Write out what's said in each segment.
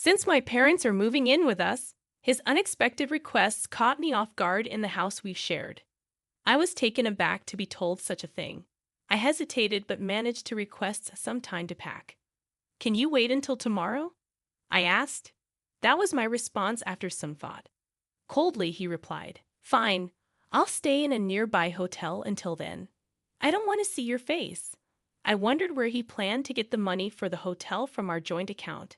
Since my parents are moving in with us, his unexpected requests caught me off guard in the house we've shared. I was taken aback to be told such a thing. I hesitated but managed to request some time to pack. Can you wait until tomorrow? I asked. That was my response after some thought. Coldly, he replied, Fine, I'll stay in a nearby hotel until then. I don't want to see your face. I wondered where he planned to get the money for the hotel from our joint account,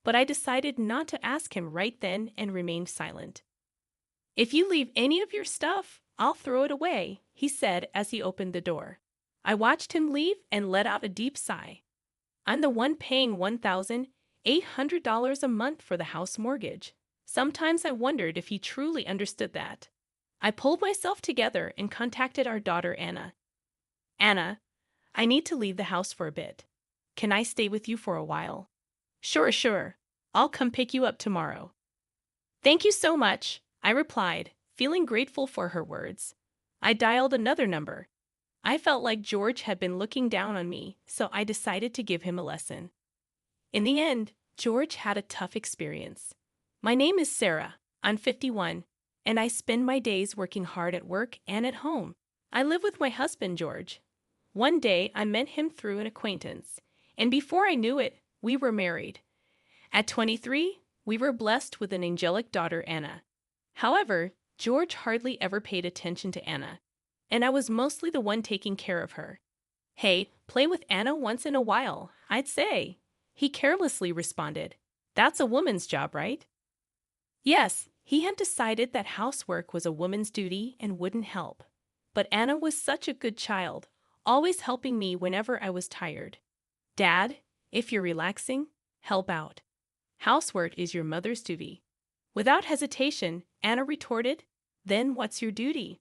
but I decided not to ask him right then and remained silent. If you leave any of your stuff, I'll throw it away, he said as he opened the door. I watched him leave and let out a deep sigh. I'm the one paying $1,800 a month for the house mortgage. Sometimes I wondered if he truly understood that. I pulled myself together and contacted our daughter Anna. Anna, I need to leave the house for a bit. Can I stay with you for a while? Sure. I'll come pick you up tomorrow. Thank you so much, I replied, feeling grateful for her words. I dialed another number. I felt like George had been looking down on me, so I decided to give him a lesson. In the end, George had a tough experience. My name is Sarah, I'm 51, and I spend my days working hard at work and at home. I live with my husband, George. One day, I met him through an acquaintance, and before I knew it, we were married. At 23, we were blessed with an angelic daughter, Anna. However, George hardly ever paid attention to Anna, and I was mostly the one taking care of her. Hey, play with Anna once in a while, I'd say. He carelessly responded. That's a woman's job, right? Yes, he had decided that housework was a woman's duty and wouldn't help. But Anna was such a good child, always helping me whenever I was tired. Dad, if you're relaxing, help out. Housework is your mother's duty. Without hesitation, Anna retorted, Then what's your duty?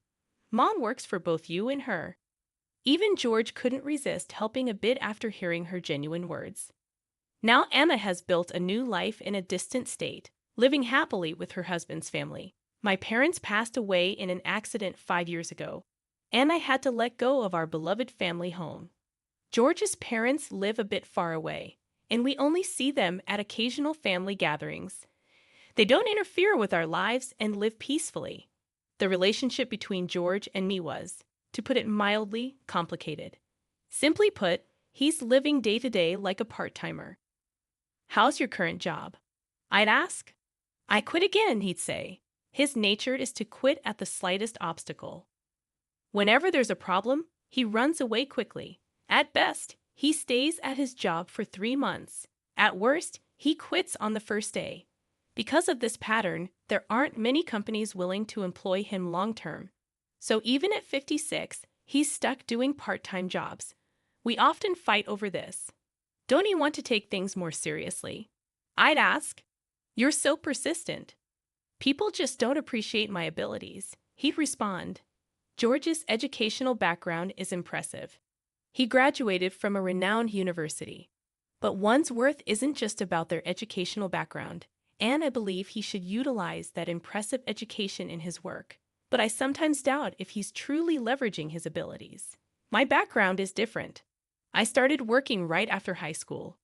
Mom works for both you and her. Even George couldn't resist helping a bit after hearing her genuine words. Now Anna has built a new life in a distant state, living happily with her husband's family. My parents passed away in an accident 5 years ago, and I had to let go of our beloved family home. George's parents live a bit far away, and we only see them at occasional family gatherings. They don't interfere with our lives and live peacefully. The relationship between George and me was, to put it mildly, complicated. Simply put, he's living day to day like a part-timer. How's your current job? I'd ask. I quit again, he'd say. His nature is to quit at the slightest obstacle. Whenever there's a problem, he runs away quickly. At best, he stays at his job for 3 months. At worst, he quits on the first day. Because of this pattern, there aren't many companies willing to employ him long-term. So even at 56, he's stuck doing part-time jobs. We often fight over this. Don't you want to take things more seriously? I'd ask. You're so persistent. People just don't appreciate my abilities, he'd respond. George's educational background is impressive. He graduated from a renowned university. But one's worth isn't just about their educational background, and I believe he should utilize that impressive education in his work. But I sometimes doubt if he's truly leveraging his abilities. My background is different. I started working right after high school.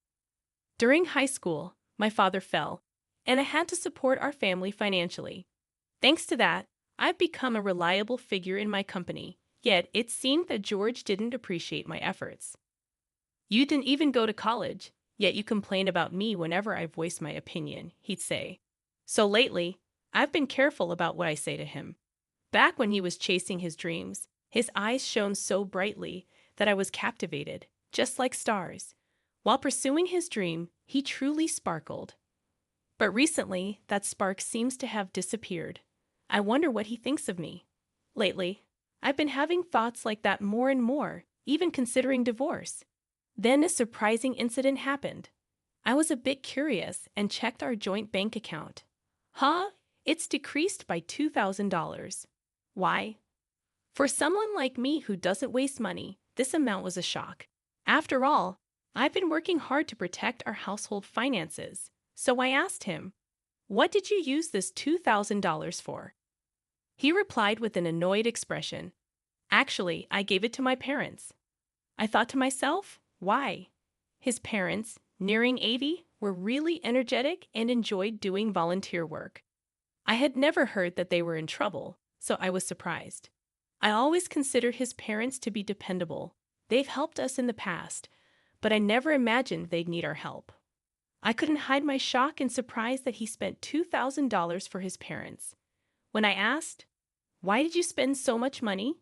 During high school, my father fell, and I had to support our family financially. Thanks to that, I've become a reliable figure in my company, yet it seemed that George didn't appreciate my efforts. You didn't even go to college, yet you complain about me whenever I voice my opinion, he'd say. So lately, I've been careful about what I say to him. Back when he was chasing his dreams, his eyes shone so brightly that I was captivated, just like stars. While pursuing his dream, he truly sparkled. But recently, that spark seems to have disappeared. I wonder what he thinks of me. Lately, I've been having thoughts like that more and more, even considering divorce. Then a surprising incident happened. I was a bit curious and checked our joint bank account. It's decreased by $2,000. Why? For someone like me who doesn't waste money, this amount was a shock. After all, I've been working hard to protect our household finances. So I asked him, What did you use this $2,000 for? He replied with an annoyed expression. Actually, I gave it to my parents. I thought to myself, why? His parents, nearing 80, were really energetic and enjoyed doing volunteer work. I had never heard that they were in trouble, so I was surprised. I always considered his parents to be dependable. They've helped us in the past, but I never imagined they'd need our help. I couldn't hide my shock and surprise that he spent $2,000 for his parents. When I asked, "Why did you spend so much money?"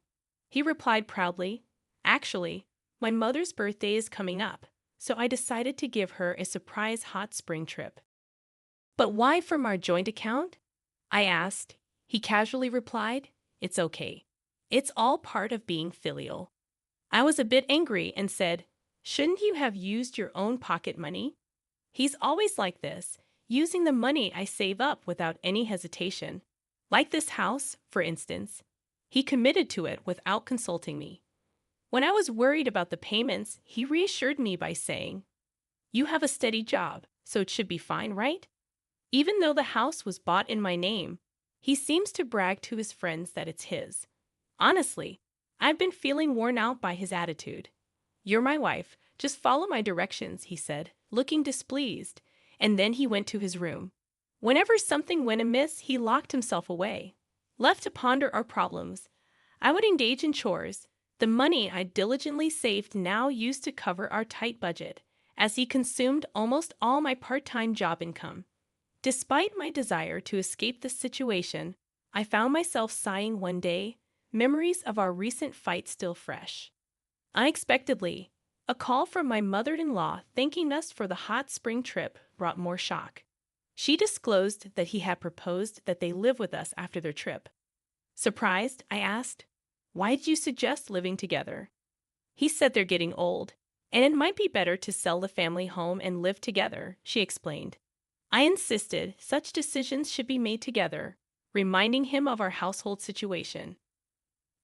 he replied proudly, "Actually, my mother's birthday is coming up, so I decided to give her a surprise hot spring trip." "But why from our joint account?" I asked. He casually replied, "It's okay. It's all part of being filial." I was a bit angry and said, "Shouldn't you have used your own pocket money?" He's always like this, using the money I save up without any hesitation. Like this house, for instance. He committed to it without consulting me. When I was worried about the payments, he reassured me by saying, "You have a steady job, so it should be fine, right?" Even though the house was bought in my name, he seems to brag to his friends that it's his. Honestly, I've been feeling worn out by his attitude. "You're my wife. Just follow my directions," he said, looking displeased, and then he went to his room. Whenever something went amiss, he locked himself away. Left to ponder our problems, I would engage in chores, the money I diligently saved now used to cover our tight budget, as he consumed almost all my part-time job income. Despite my desire to escape this situation, I found myself sighing one day, memories of our recent fight still fresh. Unexpectedly, a call from my mother-in-law thanking us for the hot spring trip brought more shock. She disclosed that he had proposed that they live with us after their trip. Surprised, I asked, "Why did you suggest living together?" He said they're getting old, and it might be better to sell the family home and live together, she explained. I insisted such decisions should be made together, reminding him of our household situation.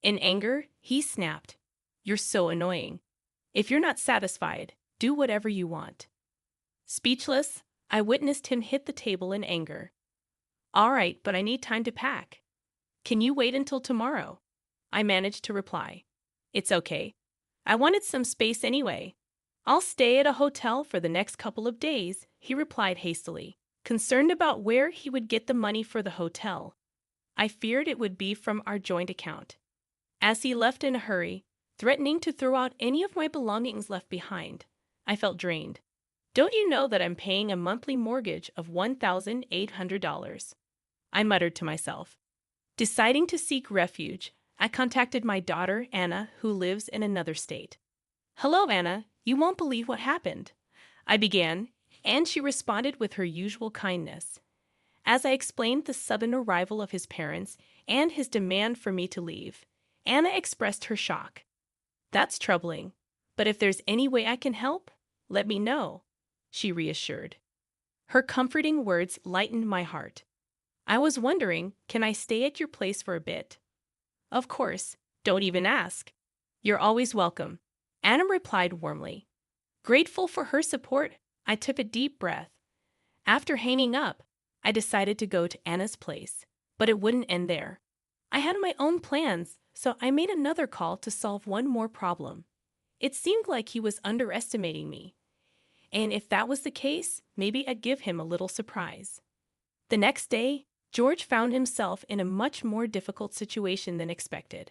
In anger, he snapped, "You're so annoying. If you're not satisfied, do whatever you want." Speechless, I witnessed him hit the table in anger. "All right, but I need time to pack." "Can you wait until tomorrow?" I managed to reply. "It's okay. I wanted some space anyway. I'll stay at a hotel for the next couple of days," he replied hastily, concerned about where he would get the money for the hotel. I feared it would be from our joint account. As he left in a hurry, threatening to throw out any of my belongings left behind, I felt drained. "Don't you know that I'm paying a monthly mortgage of $1,800? I muttered to myself. Deciding to seek refuge, I contacted my daughter, Anna, who lives in another state. "Hello, Anna. You won't believe what happened," I began, and she responded with her usual kindness. As I explained the sudden arrival of his parents and his demand for me to leave, Anna expressed her shock. "That's troubling, but if there's any way I can help, let me know," she reassured. Her comforting words lightened my heart. I was wondering, can I stay at your place for a bit? "Of course, don't even ask. You're always welcome," Anna replied warmly. Grateful for her support, I took a deep breath. After hanging up, I decided to go to Anna's place, but it wouldn't end there. I had my own plans, so I made another call to solve one more problem. It seemed like he was underestimating me, and if that was the case, maybe I'd give him a little surprise. The next day, George found himself in a much more difficult situation than expected.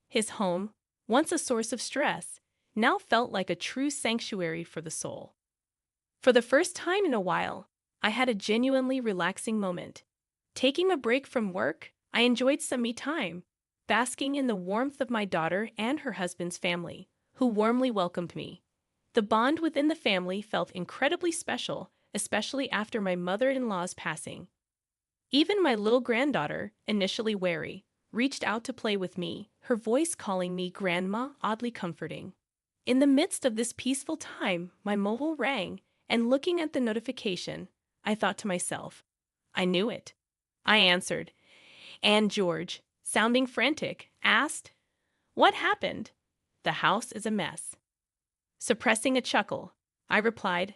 His home, once a source of stress, now felt like a true sanctuary for the soul. For the first time in a while, I had a genuinely relaxing moment. Taking a break from work, I enjoyed some me time, basking in the warmth of my daughter and her husband's family, who warmly welcomed me. The bond within the family felt incredibly special, especially after my mother-in-law's passing. Even my little granddaughter, initially wary, reached out to play with me, her voice calling me Grandma, oddly comforting. In the midst of this peaceful time, my mobile rang, and looking at the notification, I thought to myself, I knew it. I answered, and George, sounding frantic, asked, "What happened?" "The house is a mess." Suppressing a chuckle, I replied,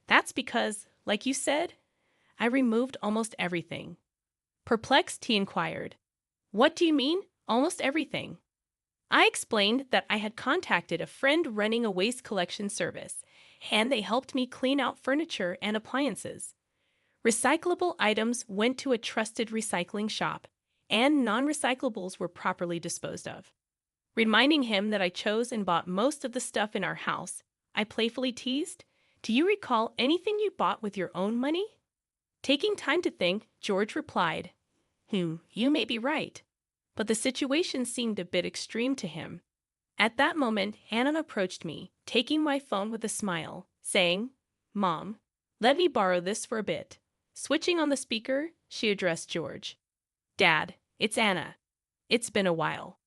"That's because, like you said, I removed almost everything." Perplexed, he inquired, "What do you mean, almost everything?" I explained that I had contacted a friend running a waste collection service, and they helped me clean out furniture and appliances. Recyclable items went to a trusted recycling shop, and non-recyclables were properly disposed of. Reminding him that I chose and bought most of the stuff in our house, I playfully teased, "Do you recall anything you bought with your own money?" Taking time to think, George replied, "You may be right." But the situation seemed a bit extreme to him. At that moment, Anna approached me, taking my phone with a smile, saying, "Mom, let me borrow this for a bit." Switching on the speaker, she addressed George. "Dad, it's Anna. It's been a while."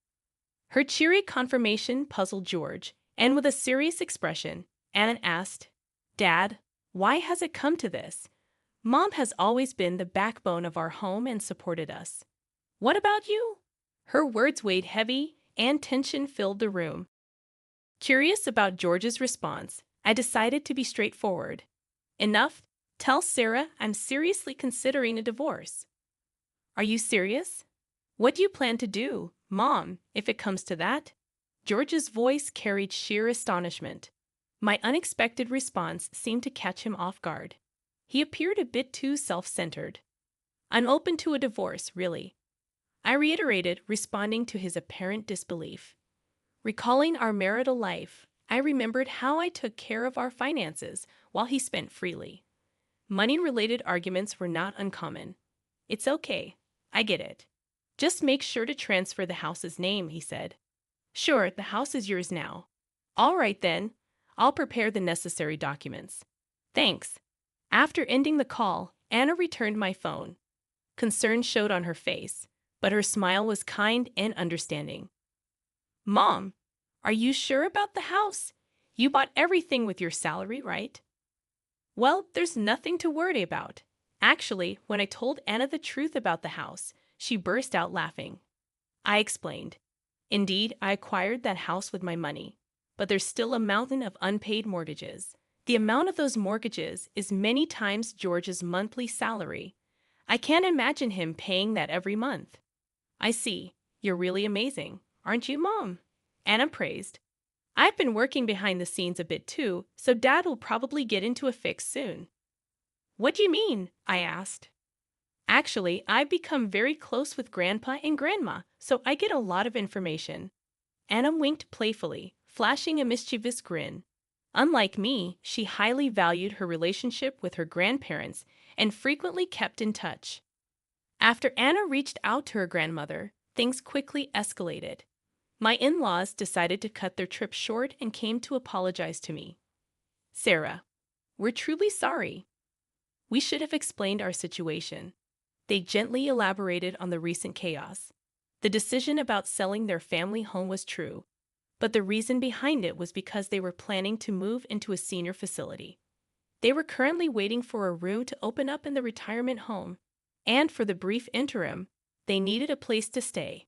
Her cheery confirmation puzzled George, and with a serious expression, Anna asked, "Dad, why has it come to this? Mom has always been the backbone of our home and supported us. What about you?" Her words weighed heavy, and tension filled the room. Curious about George's response, I decided to be straightforward. "Enough. Tell Sarah I'm seriously considering a divorce." "Are you serious? What do you plan to do, Mom, if it comes to that?" George's voice carried sheer astonishment. My unexpected response seemed to catch him off guard. He appeared a bit too self-centered. "I'm open to a divorce, really," I reiterated, responding to his apparent disbelief. Recalling our marital life, I remembered how I took care of our finances while he spent freely. Money-related arguments were not uncommon. "It's okay. I get it. Just make sure to transfer the house's name," he said. "Sure, the house is yours now." "All right then. I'll prepare the necessary documents." "Thanks." After ending the call, Anna returned my phone. Concern showed on her face, but her smile was kind and understanding. "Mom, are you sure about the house? You bought everything with your salary, right?" "Well, there's nothing to worry about." Actually, when I told Anna the truth about the house, she burst out laughing. I explained, "Indeed, I acquired that house with my money, but there's still a mountain of unpaid mortgages. The amount of those mortgages is many times George's monthly salary. I can't imagine him paying that every month." "I see. You're really amazing, aren't you, Mom?" Anna praised. "I've been working behind the scenes a bit too, so Dad will probably get into a fix soon." "What do you mean?" I asked. "Actually, I've become very close with Grandpa and Grandma, so I get a lot of information." Anna winked playfully, flashing a mischievous grin. Unlike me, she highly valued her relationship with her grandparents and frequently kept in touch. After Anna reached out to her grandmother, things quickly escalated. My in-laws decided to cut their trip short and came to apologize to me. "Sarah, we're truly sorry. We should have explained our situation." They gently elaborated on the recent chaos. The decision about selling their family home was true, but the reason behind it was because they were planning to move into a senior facility. They were currently waiting for a room to open up in the retirement home, and for the brief interim, they needed a place to stay,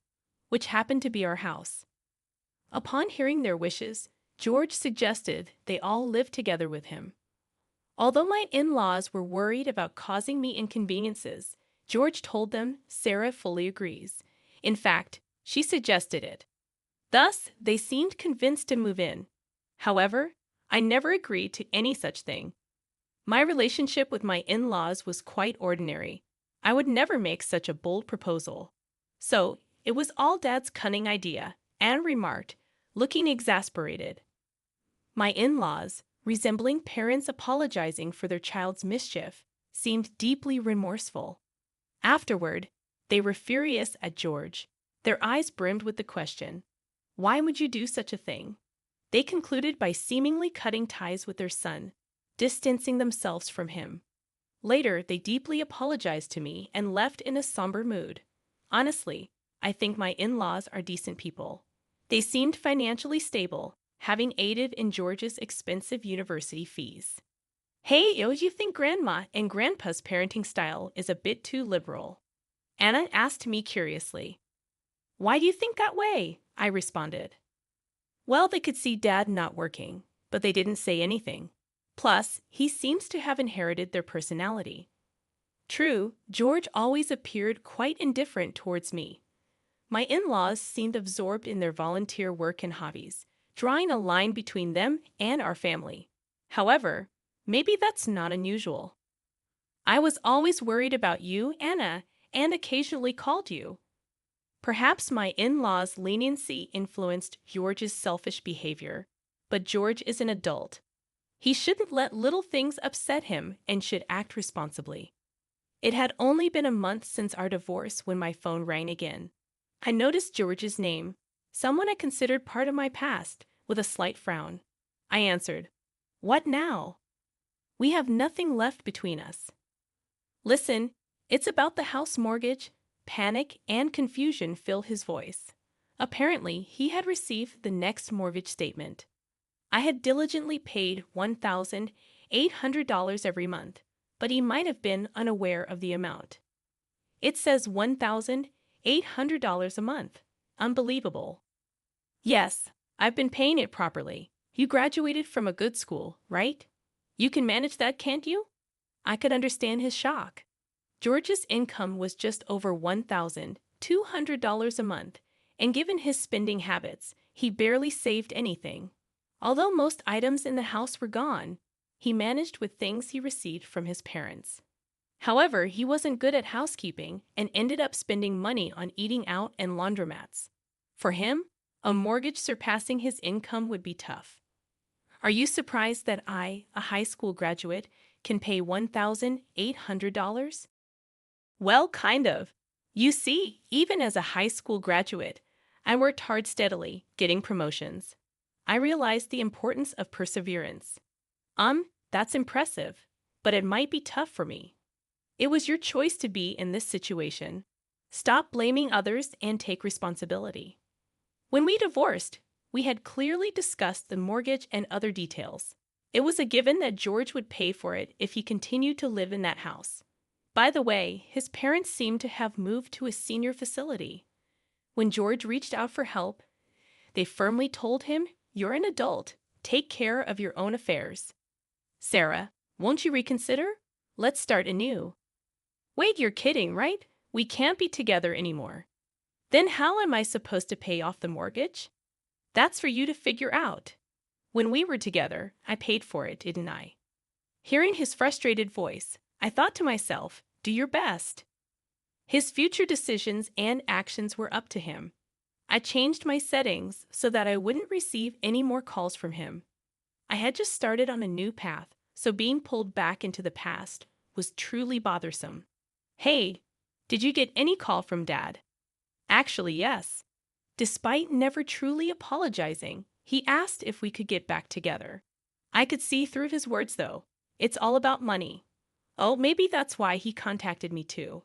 which happened to be our house. Upon hearing their wishes, George suggested they all live together with him. Although my in-laws were worried about causing me inconveniences, George told them Sarah fully agrees. In fact, she suggested it. Thus, they seemed convinced to move in. However, I never agreed to any such thing. My relationship with my in-laws was quite ordinary. I would never make such a bold proposal. So, it was all Dad's cunning idea, Anne remarked, looking exasperated. My in-laws, resembling parents apologizing for their child's mischief, seemed deeply remorseful. Afterward, they were furious at George. Their eyes brimmed with the question, "Why would you do such a thing?" They concluded by seemingly cutting ties with their son, distancing themselves from him. Later, they deeply apologized to me and left in a somber mood. Honestly, I think my in-laws are decent people. They seemed financially stable, having aided in George's expensive university fees. "Hey, do you think Grandma and Grandpa's parenting style is a bit too liberal?" Anna asked me curiously. "Why do you think that way?" I responded. "Well, they could see Dad not working, but they didn't say anything. Plus, he seems to have inherited their personality." True, George always appeared quite indifferent towards me. My in-laws seemed absorbed in their volunteer work and hobbies, drawing a line between them and our family. However, maybe that's not unusual. I was always worried about you, Anna, and occasionally called you. Perhaps my in-laws' leniency influenced George's selfish behavior, but George is an adult. He shouldn't let little things upset him and should act responsibly. It had only been a month since our divorce when my phone rang again. I noticed George's name, someone I considered part of my past, with a slight frown. I answered, "What now?" "We have nothing left between us." "Listen, it's about the house mortgage." Panic and confusion filled his voice. Apparently, he had received the next mortgage statement. I had diligently paid $1,800 every month, but he might have been unaware of the amount. "It says $1,800 a month. Unbelievable." "Yes, I've been paying it properly. You graduated from a good school, right? You can manage that, can't you?" I could understand his shock. George's income was just over $1,200 a month, and given his spending habits, he barely saved anything. Although most items in the house were gone, he managed with things he received from his parents. However, he wasn't good at housekeeping and ended up spending money on eating out and laundromats. For him, a mortgage surpassing his income would be tough. Are you surprised that I, a high school graduate, can pay $1,800? Well, kind of. You see, even as a high school graduate, I worked hard steadily, getting promotions. I realized the importance of perseverance. That's impressive, but it might be tough for me. It was your choice to be in this situation. Stop blaming others and take responsibility. When we divorced, we had clearly discussed the mortgage and other details. It was a given that George would pay for it if he continued to live in that house. By the way, his parents seemed to have moved to a senior facility. When George reached out for help, they firmly told him, "You're an adult. Take care of your own affairs." "Sarah, won't you reconsider? Let's start anew." "Wait, you're kidding, right? We can't be together anymore." "Then how am I supposed to pay off the mortgage?" "That's for you to figure out. When we were together, I paid for it, didn't I?" Hearing his frustrated voice, I thought to myself, do your best. His future decisions and actions were up to him. I changed my settings so that I wouldn't receive any more calls from him. I had just started on a new path, so being pulled back into the past was truly bothersome. "Hey, did you get any call from Dad?" Actually, yes. Despite never truly apologizing, he asked if we could get back together. I could see through his words, though. It's all about money. Oh, maybe that's why he contacted me too.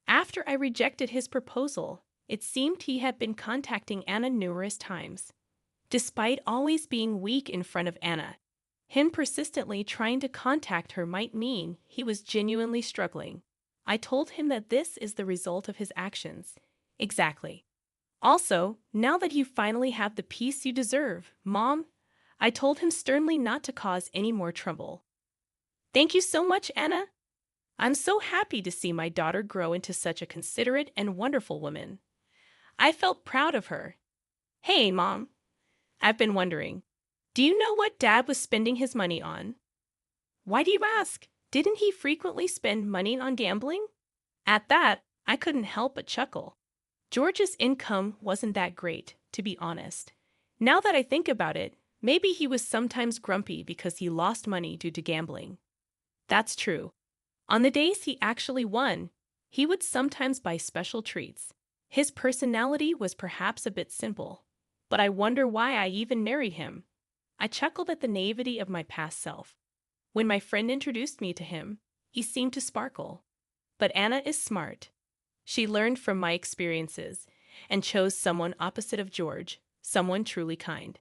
After I rejected his proposal, it seemed he had been contacting Anna numerous times. Despite always being weak in front of Anna, him persistently trying to contact her might mean he was genuinely struggling. I told him that this is the result of his actions. Exactly. Also, now that you finally have the peace you deserve, Mom, I told him sternly not to cause any more trouble. "Thank you so much, Anna. I'm so happy to see my daughter grow into such a considerate and wonderful woman. I felt proud of her." "Hey, Mom, I've been wondering, do you know what Dad was spending his money on?" "Why do you ask? Didn't he frequently spend money on gambling?" At that, I couldn't help but chuckle. George's income wasn't that great, to be honest. Now that I think about it, maybe he was sometimes grumpy because he lost money due to gambling. That's true. On the days he actually won, he would sometimes buy special treats. His personality was perhaps a bit simple, but I wonder why I even married him. I chuckled at the naivety of my past self. When my friend introduced me to him, he seemed to sparkle. But Anna is smart. She learned from my experiences and chose someone opposite of George, someone truly kind.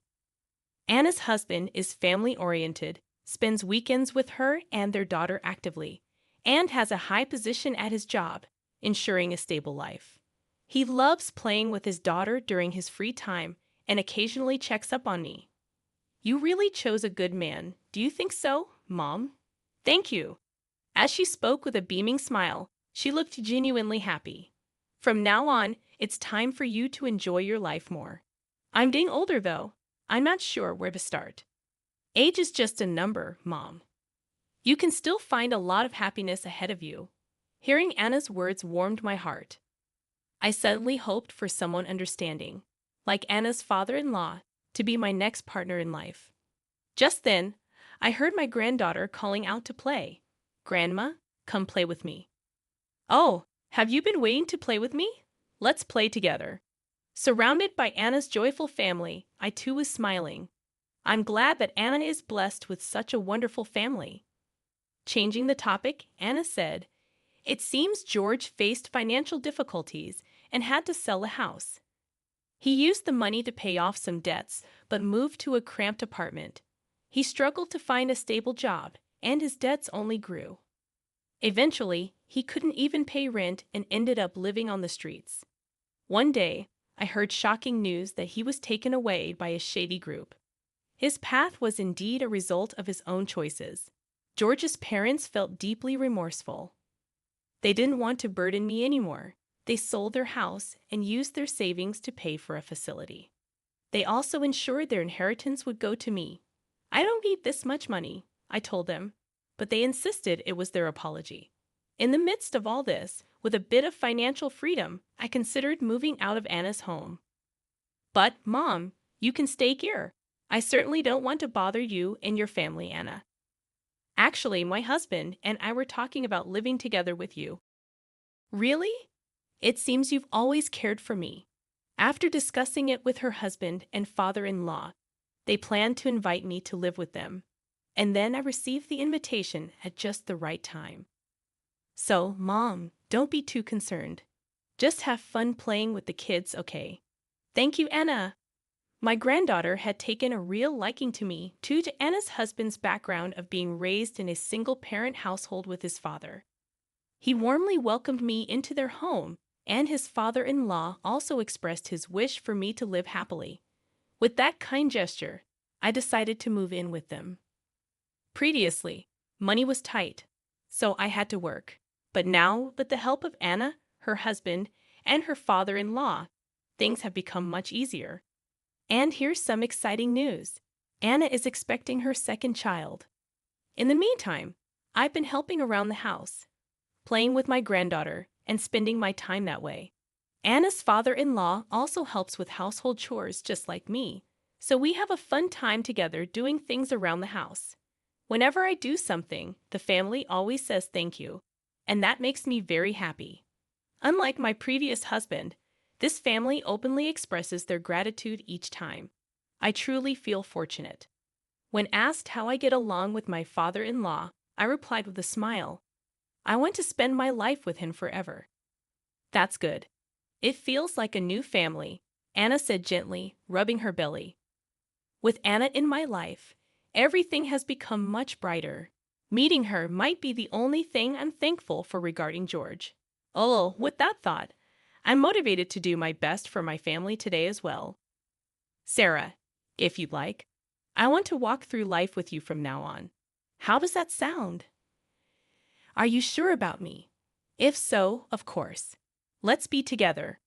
Anna's husband is family-oriented, spends weekends with her and their daughter actively, and has a high position at his job, ensuring a stable life. He loves playing with his daughter during his free time and occasionally checks up on me. You really chose a good man. Do you think so, Mom? Thank you. As she spoke with a beaming smile, she looked genuinely happy. From now on, it's time for you to enjoy your life more. I'm getting older, though. I'm not sure where to start. Age is just a number, Mom. You can still find a lot of happiness ahead of you. Hearing Anna's words warmed my heart. I suddenly hoped for someone understanding, like Anna's father-in-law, to be my next partner in life. Just then, I heard my granddaughter calling out to play. "Grandma, come play with me." "Oh, have you been waiting to play with me? Let's play together." Surrounded by Anna's joyful family, I too was smiling. I'm glad that Anna is blessed with such a wonderful family. Changing the topic, Anna said, "It seems George faced financial difficulties and had to sell a house. He used the money to pay off some debts, but moved to a cramped apartment. He struggled to find a stable job, and his debts only grew. Eventually, he couldn't even pay rent and ended up living on the streets. One day, I heard shocking news that he was taken away by a shady group. His path was indeed a result of his own choices. George's parents felt deeply remorseful. They didn't want to burden me anymore. They sold their house and used their savings to pay for a facility. They also ensured their inheritance would go to me. I don't need this much money, I told them, but they insisted it was their apology. In the midst of all this, with a bit of financial freedom, I considered moving out of Anna's home. "But, Mom, you can stay here. I certainly don't want to bother you and your family, Anna. Actually, my husband and I were talking about living together with you." "Really? It seems you've always cared for me." After discussing it with her husband and father-in-law, they planned to invite me to live with them. And then I received the invitation at just the right time. So, Mom, don't be too concerned. Just have fun playing with the kids, okay? Thank you, Anna. My granddaughter had taken a real liking to me due to Anna's husband's background of being raised in a single-parent household with his father. He warmly welcomed me into their home, and his father-in-law also expressed his wish for me to live happily. With that kind gesture, I decided to move in with them. Previously, money was tight, so I had to work. But now, with the help of Anna, her husband, and her father-in-law, things have become much easier. And here's some exciting news. Anna is expecting her second child. In the meantime, I've been helping around the house, playing with my granddaughter, and spending my time that way. Anna's father-in-law also helps with household chores just like me, so we have a fun time together doing things around the house. Whenever I do something, the family always says thank you, and that makes me very happy. Unlike my previous husband, this family openly expresses their gratitude each time. I truly feel fortunate. When asked how I get along with my father-in-law, I replied with a smile, "I want to spend my life with him forever." "That's good. It feels like a new family," Anna said gently, rubbing her belly. With Anna in my life, everything has become much brighter. Meeting her might be the only thing I'm thankful for regarding George. Oh, with that thought, I'm motivated to do my best for my family today as well. Sarah, if you'd like, I want to walk through life with you from now on. How does that sound? Are you sure about me? If so, of course. Let's be together.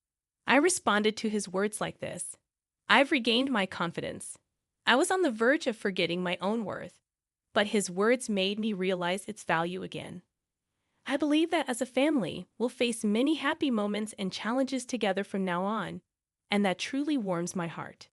I responded to his words like this. I've regained my confidence. I was on the verge of forgetting my own worth, but his words made me realize its value again. I believe that as a family, we'll face many happy moments and challenges together from now on, and that truly warms my heart.